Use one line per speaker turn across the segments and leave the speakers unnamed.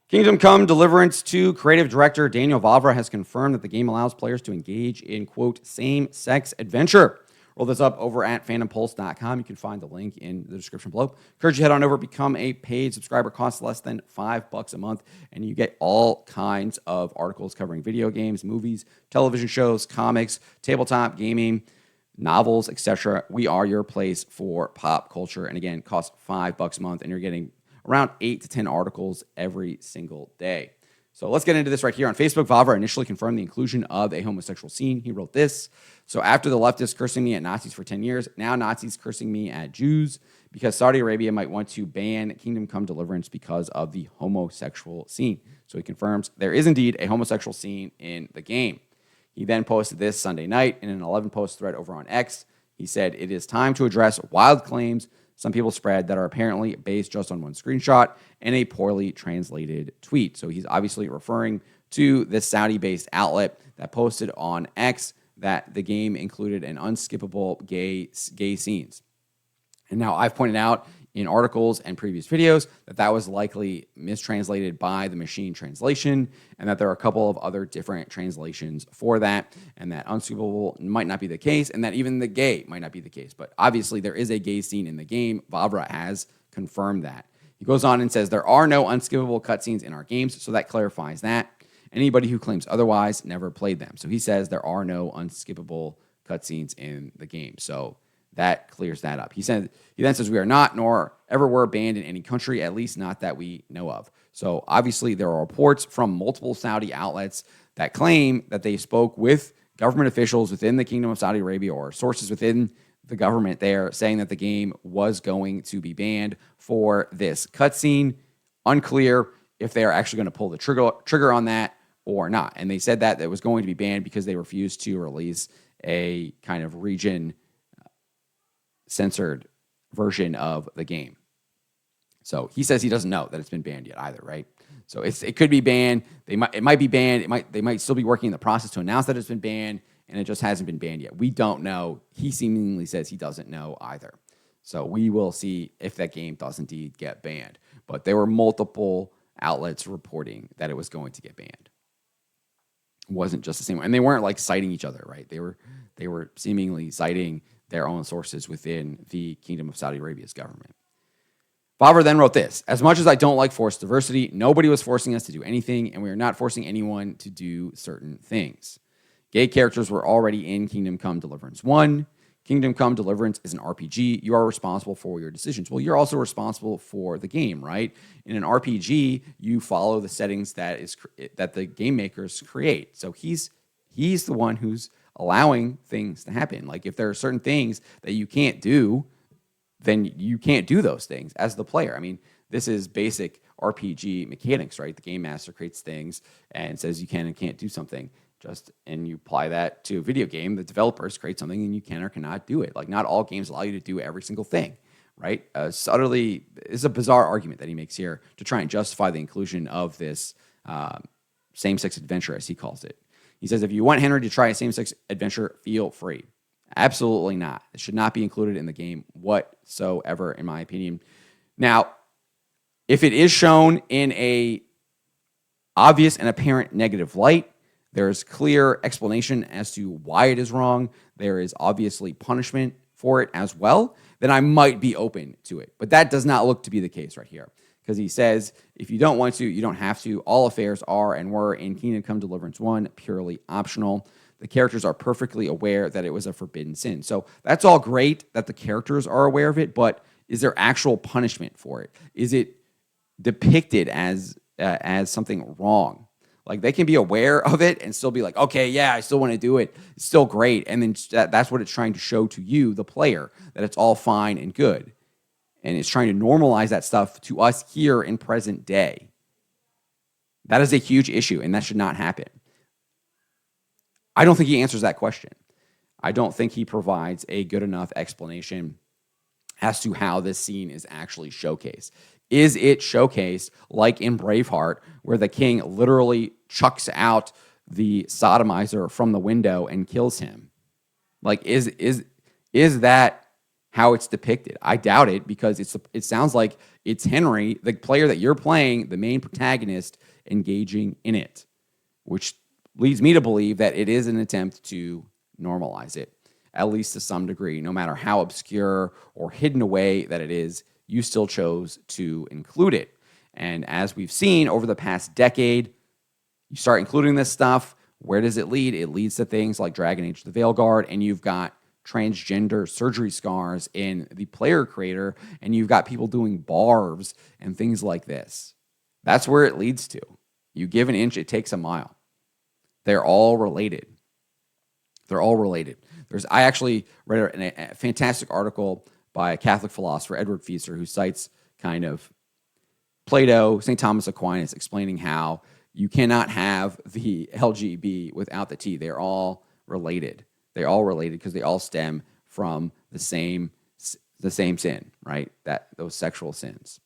Kingdom Come Deliverance II creative director Daniel Vavra has confirmed that the game allows players to engage in, quote, same-sex adventure. Roll this up over at phantompulse.com. You can find the link in the description below. Encourage you to head on over, become a paid subscriber. Costs less than $5 a month, and you get all kinds of articles covering video games, movies, television shows, comics, tabletop gaming, novels, etc. We are your place for pop culture. And again, costs $5 a month, and you're getting around 8 to 10 articles every single day. So let's get into this right here. On Facebook, Vavra initially confirmed the inclusion of a homosexual scene. He wrote this: so after the leftists cursing me at Nazis for 10 years, now Nazis cursing me at Jews because Saudi Arabia might want to ban Kingdom Come Deliverance because of the homosexual scene. So he confirms there is indeed a homosexual scene in the game. He then posted this Sunday night in an 11-post thread over on X. He said, "It is time to address wild claims some people spread that are apparently based just on one screenshot and a poorly translated tweet." So he's obviously referring to this Saudi-based outlet that posted on X that the game included an unskippable gay scenes. And now I've pointed out in articles and previous videos that was likely mistranslated by the machine translation, and that there are a couple of other different translations for that, and that unskippable might not be the case, and that even the gay might not be the case. But obviously there is a gay scene in the game. Vavra has confirmed that. He goes on and says, there are no unskippable cutscenes in our games, so that clarifies that. Anybody who claims otherwise never played them. So he says there are no unskippable cutscenes in the game. So that clears that up. He then says, we are not, nor ever were banned in any country, at least not that we know of. So obviously there are reports from multiple Saudi outlets that claim that they spoke with government officials within the Kingdom of Saudi Arabia or sources within the government there saying that the game was going to be banned for this cutscene. Unclear if they are actually going to pull the trigger on that or not. And they said that it was going to be banned because they refused to release a kind of region censored version of the game. So he says he doesn't know that it's been banned yet either, right? So it could be banned. It might be banned. They might still be working in the process to announce that it's been banned, and it just hasn't been banned yet. We don't know. He seemingly says he doesn't know either. So we will see if that game does indeed get banned. But there were multiple outlets reporting that it was going to get banned. It wasn't just the same one. And they weren't like citing each other, right? They were seemingly citing their own sources within the Kingdom of Saudi Arabia's government. Vavra then wrote this: as much as I don't like forced diversity, nobody was forcing us to do anything, and we are not forcing anyone to do certain things. Gay characters were already in Kingdom Come Deliverance 1. Kingdom Come Deliverance is an RPG. You are responsible for your decisions. Well, you're also responsible for the game, right? In an RPG, you follow the settings that the game makers create. So he's the one who's allowing things to happen. Like if there are certain things that you can't do, then you can't do those things as the player. I mean, this is basic RPG mechanics, right? The game master creates things and says you can and can't do something. And you apply that to a video game. The developers create something and you can or cannot do it. Like not all games allow you to do every single thing, right? It's a bizarre argument that he makes here to try and justify the inclusion of this same-sex adventure, as he calls it. He says, if you want Henry to try a same-sex adventure, feel free. Absolutely not. It should not be included in the game whatsoever, in my opinion. Now, if it is shown in a obvious and apparent negative light, there's clear explanation as to why it is wrong. There is obviously punishment for it as well. Then I might be open to it. But that does not look to be the case right here. Because he says, if you don't want to, you don't have to. All affairs are and were in Kingdom Come Deliverance 1 purely optional. The characters are perfectly aware that it was a forbidden sin. So that's all great that the characters are aware of it, but is there actual punishment for it? Is it depicted as something wrong? Like they can be aware of it and still be like, okay, yeah, I still want to do it. It's still great. And then that's what it's trying to show to you, the player, that it's all fine and good. And it's trying to normalize that stuff to us here in present day. That is a huge issue, and that should not happen. I don't think he answers that question. I don't think he provides a good enough explanation as to how this scene is actually showcased. Is it showcased like in Braveheart, where the king literally chucks out the sodomizer from the window and kills him? Like, is that how it's depicted. I doubt it because it sounds like it's Henry, the player that you're playing, the main protagonist, engaging in it, which leads me to believe that it is an attempt to normalize it, at least to some degree. No matter how obscure or hidden away that it is, you still chose to include it. And as we've seen over the past decade, you start including this stuff. Where does it lead? It leads to things like Dragon Age the Veilguard, and you've got transgender surgery scars in the player creator, and you've got people doing barbs and things like this. That's where it leads to. You give an inch, it takes a mile. They're all related. They're all related. I actually read a fantastic article by a Catholic philosopher, Edward Fieser, who cites kind of Plato, St. Thomas Aquinas, explaining how you cannot have the LGB without the T. They're all related. They're all related because they all stem from the same sin, right? Those sexual sins.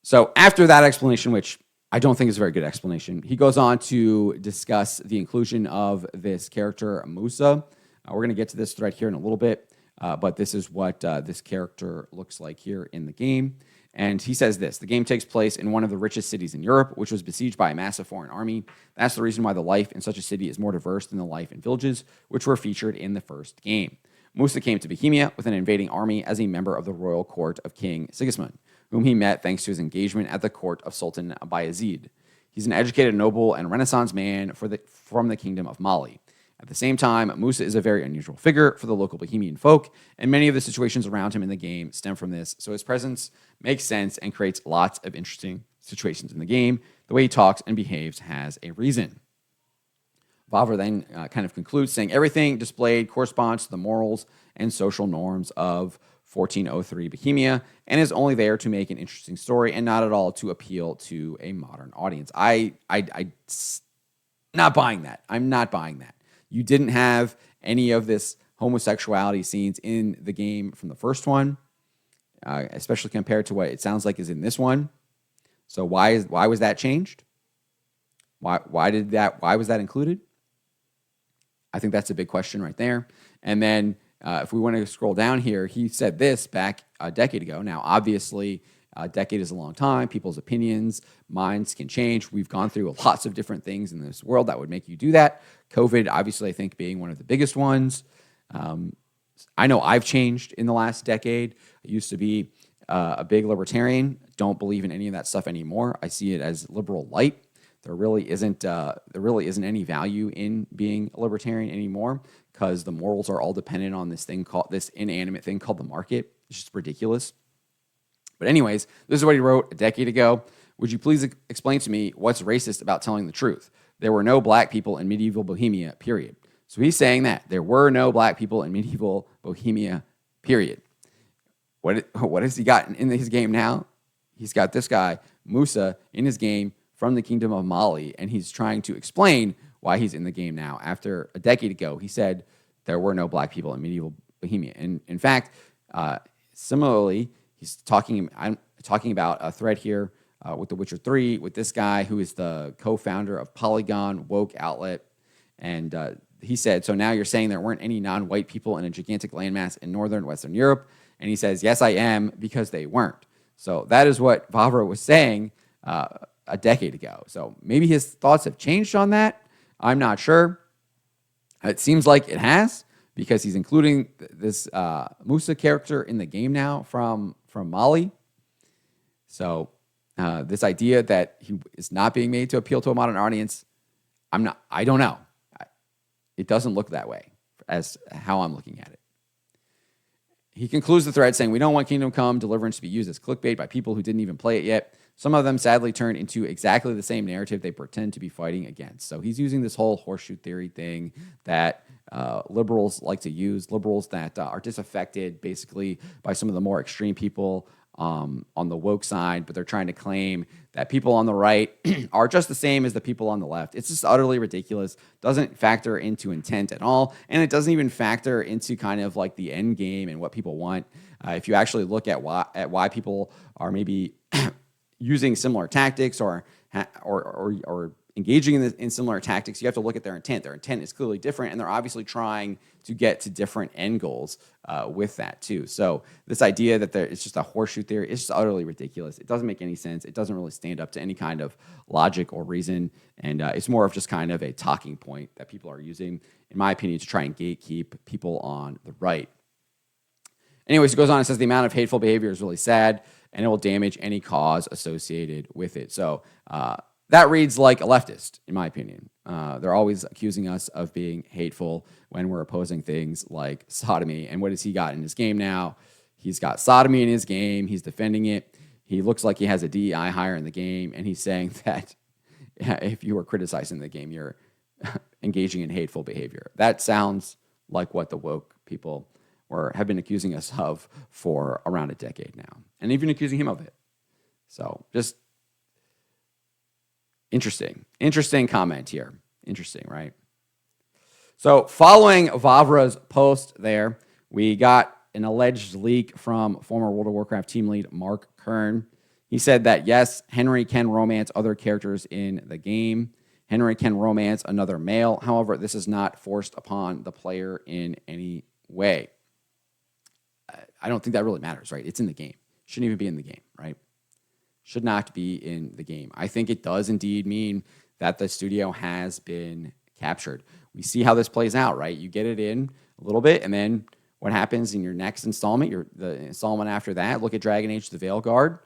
So after that explanation, which I don't think is a very good explanation, he goes on to discuss the inclusion of this character, Musa. We're going to get to this thread here in a little bit, but this is what this character looks like here in the game. And he says this: the game takes place in one of the richest cities in Europe, which was besieged by a massive foreign army. That's the reason why the life in such a city is more diverse than the life in villages, which were featured in the first game. Musa came to Bohemia with an invading army as a member of the royal court of King Sigismund, whom he met thanks to his engagement at the court of Sultan Bayezid. He's an educated noble and Renaissance man from the kingdom of Mali. At the same time, Musa is a very unusual figure for the local Bohemian folk, and many of the situations around him in the game stem from this, so his presence makes sense and creates lots of interesting situations in the game. The way he talks and behaves has a reason. Vavra then kind of concludes saying everything displayed corresponds to the morals and social norms of 1403 Bohemia and is only there to make an interesting story and not at all to appeal to a modern audience. I'm not buying that. I'm not buying that. You didn't have any of this homosexuality scenes in the game from the first one, especially compared to what it sounds like is in this one. So why was that changed? Why was that included? I think that's a big question right there. And then if we want to scroll down here, he said this back a decade ago. Now, obviously, a decade is a long time. People's opinions, minds can change. We've gone through lots of different things in this world that would make you do that. COVID, obviously, I think being one of the biggest ones. I know I've changed in the last decade. I used to be a big libertarian. Don't believe in any of that stuff anymore. I see it as liberal light. There really isn't any value in being a libertarian anymore because the morals are all dependent on this inanimate thing called the market. It's just ridiculous. But anyways, this is what he wrote a decade ago. Would you please explain to me what's racist about telling the truth? There were no black people in medieval Bohemia, period. So he's saying that there were no black people in medieval Bohemia, period. What has he got in his game now? He's got this guy, Musa, in his game from the kingdom of Mali, and he's trying to explain why he's in the game now. After a decade ago, he said there were no black people in medieval Bohemia. And in fact, similarly, I'm talking about a thread here with The Witcher 3, with this guy who is the co-founder of Polygon Woke Outlet. And he said, so now you're saying there weren't any non-white people in a gigantic landmass in northern Western Europe? And he says, yes, I am, because they weren't. So that is what Vavra was saying a decade ago. So maybe his thoughts have changed on that. I'm not sure. It seems like it has, because he's including this Musa character in the game now from Mali. So this idea that he is not being made to appeal to a modern audience, I don't know. It doesn't look that way as how I'm looking at it. He concludes the thread saying, we don't want Kingdom Come Deliverance to be used as clickbait by people who didn't even play it yet. Some of them sadly turned into exactly the same narrative they pretend to be fighting against. So he's using this whole horseshoe theory thing that liberals like to use, liberals that are disaffected basically by some of the more extreme people on the woke side, but they're trying to claim that people on the right are just the same as the people on the left. It's just utterly ridiculous. Doesn't factor into intent at all, and it doesn't even factor into kind of like the end game and what people want. If you actually look at why people are maybe using similar tactics or engaging in similar tactics, you have to look at their intent. Their intent is clearly different, and they're obviously trying to get to different end goals with that too. So this idea that it's just a horseshoe theory is just utterly ridiculous. It doesn't make any sense. It doesn't really stand up to any kind of logic or reason, and it's more of just kind of a talking point that people are using, in my opinion, to try and gatekeep people on the right. Anyways, it goes on and says the amount of hateful behavior is really sad, and it will damage any cause associated with it. So that reads like a leftist, in my opinion. They're always accusing us of being hateful when we're opposing things like sodomy. And what has he got in his game now? He's got sodomy in his game. He's defending it. He looks like he has a DEI hire in the game, and he's saying that if you are criticizing the game, you're engaging in hateful behavior. That sounds like what the woke people have been accusing us of for around a decade now, and even accusing him of it. So just interesting comment here. Interesting, right? So following Vavra's post there, we got an alleged leak from former World of Warcraft team lead Mark Kern. He said that, yes, Henry can romance other characters in the game. Henry can romance another male. However, this is not forced upon the player in any way. I don't think that really matters, right? It's in the game. Shouldn't even be in the game, right? Should not be in the game. I think it does indeed mean that the studio has been captured. We see how this plays out, right? You get it in a little bit, and then what happens in your next installment, the installment after that, look at Dragon Age the Veilguard.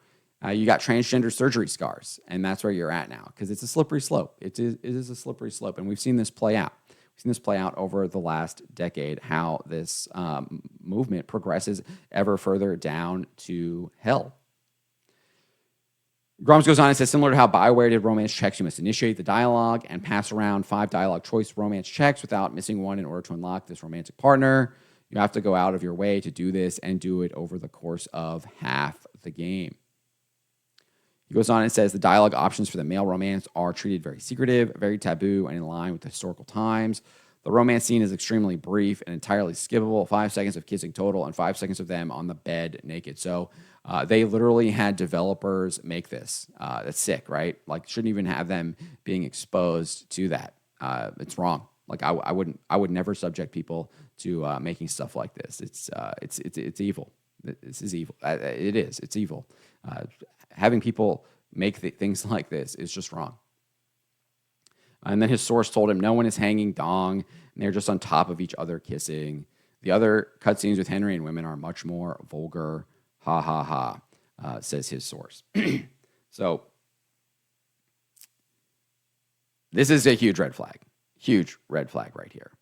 You got transgender surgery scars, and that's where you're at now, because it's a slippery slope. It is a slippery slope, and we've seen this play out. We've seen this play out over the last decade, how this movement progresses ever further down to hell. Grums goes on and says, similar to how BioWare did romance checks, you must initiate the dialogue and pass around 5 dialogue choice romance checks without missing one in order to unlock this romantic partner. You have to go out of your way to do this and do it over the course of half the game. He goes on and says the dialogue options for the male romance are treated very secretive, very taboo, and in line with the historical times. The romance scene is extremely brief and entirely skippable. 5 seconds of kissing total and 5 seconds of them on the bed naked. So they literally had developers make this. That's sick, right? Like, shouldn't even have them being exposed to that. It's wrong. Like, I would never subject people to making stuff like this. It's evil. This is evil. It is. It's evil. Having people make things like this is just wrong. And then his source told him no one is hanging dong, and they're just on top of each other kissing. The other cutscenes with Henry and women are much more vulgar. Ha, ha, ha, says his source. So this is a huge red flag. Huge red flag right here.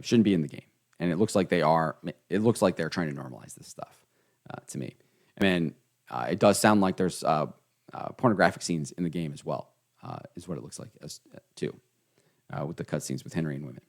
Shouldn't be in the game. And it looks like they are. It looks like they're trying to normalize this stuff to me. And then it does sound like there's pornographic scenes in the game as well, is what it looks like too, with the cutscenes with Henry and women.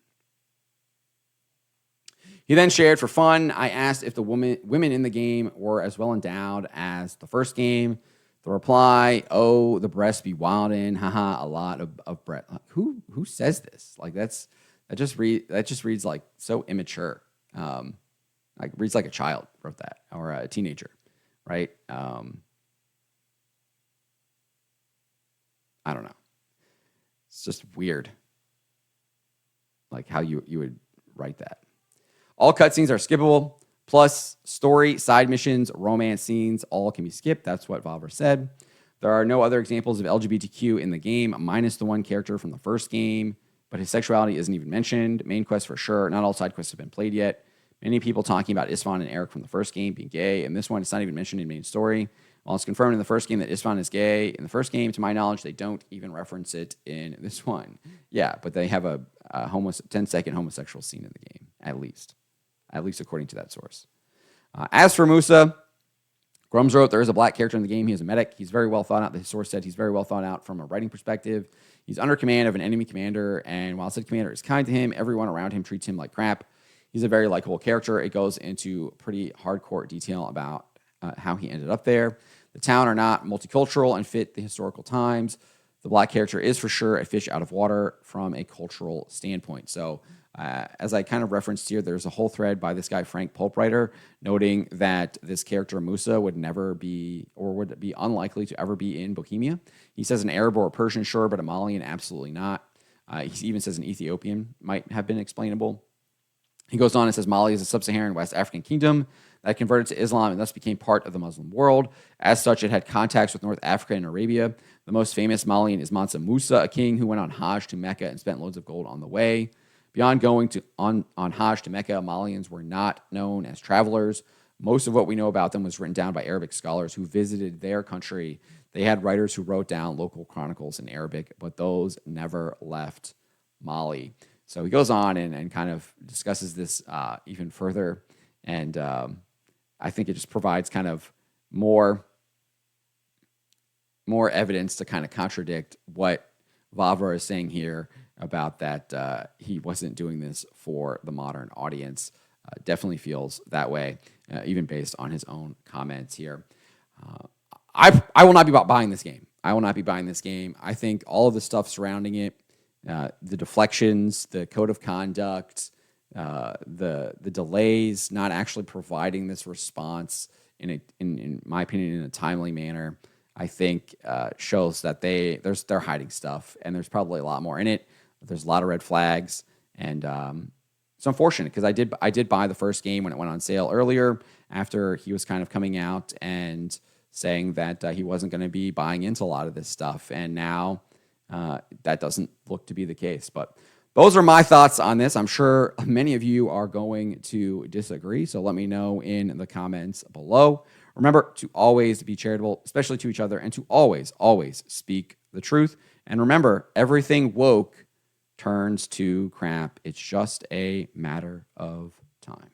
He then shared, for fun, I asked if the women in the game were as well endowed as the first game. The reply, oh, the breasts be wildin', haha, a lot of breast. Who says this? Like, that just reads like so immature. Like, reads like a child wrote that, or a teenager, right? I don't know. It's just weird, like how you would write that. All cutscenes are skippable, plus story, side missions, romance scenes, all can be skipped. That's what Vavra said. There are no other examples of LGBTQ in the game, minus the one character from the first game, but his sexuality isn't even mentioned. Main quest for sure. Not all side quests have been played yet. Many people talking about Isfan and Eric from the first game being gay, and this one it's not even mentioned in main story. While it's confirmed in the first game that Isfan is gay, in the first game, to my knowledge, they don't even reference it in this one. Yeah, but they have a 10-second homosexual scene in the game, at least according to that source. As for Musa, Grums wrote, there is a black character in the game. He is a medic. He's very well thought out. The source said he's very well thought out from a writing perspective. He's under command of an enemy commander, and while said commander is kind to him, everyone around him treats him like crap. He's a very likable character. It goes into pretty hardcore detail about how he ended up there. The town are not multicultural and fit the historical times. The black character is for sure a fish out of water from a cultural standpoint. So, as I kind of referenced here, there's a whole thread by this guy, Frank Pulpwriter, noting that this character, Musa, would never be or would be unlikely to ever be in Bohemia. He says an Arab or a Persian, sure, but a Malian, absolutely not. He even says an Ethiopian might have been explainable. He goes on and says Mali is a sub-Saharan West African kingdom that converted to Islam and thus became part of the Muslim world. As such, it had contacts with North Africa and Arabia. The most famous Malian is Mansa Musa, a king who went on Hajj to Mecca and spent loads of gold on the way. Beyond going on Hajj to Mecca, Malians were not known as travelers. Most of what we know about them was written down by Arabic scholars who visited their country. They had writers who wrote down local chronicles in Arabic, but those never left Mali. So he goes on and kind of discusses this even further. And I think it just provides kind of more evidence to kind of contradict what Vavra is saying here about that he wasn't doing this for the modern audience. Definitely feels that way, even based on his own comments here. I will not be buying this game. I will not be buying this game. I think all of the stuff surrounding it, the deflections, the code of conduct, the delays, not actually providing this response in my opinion in a timely manner, I think shows that they're hiding stuff, and there's probably a lot more in it. There's a lot of red flags, and it's unfortunate because I did buy the first game when it went on sale earlier after he was kind of coming out and saying that he wasn't going to be buying into a lot of this stuff, and now that doesn't look to be the case. But those are my thoughts on this. I'm sure many of you are going to disagree, so let me know in the comments below. Remember to always be charitable, especially to each other, and to always, always speak the truth. And remember, everything woke turns to crap. It's just a matter of time.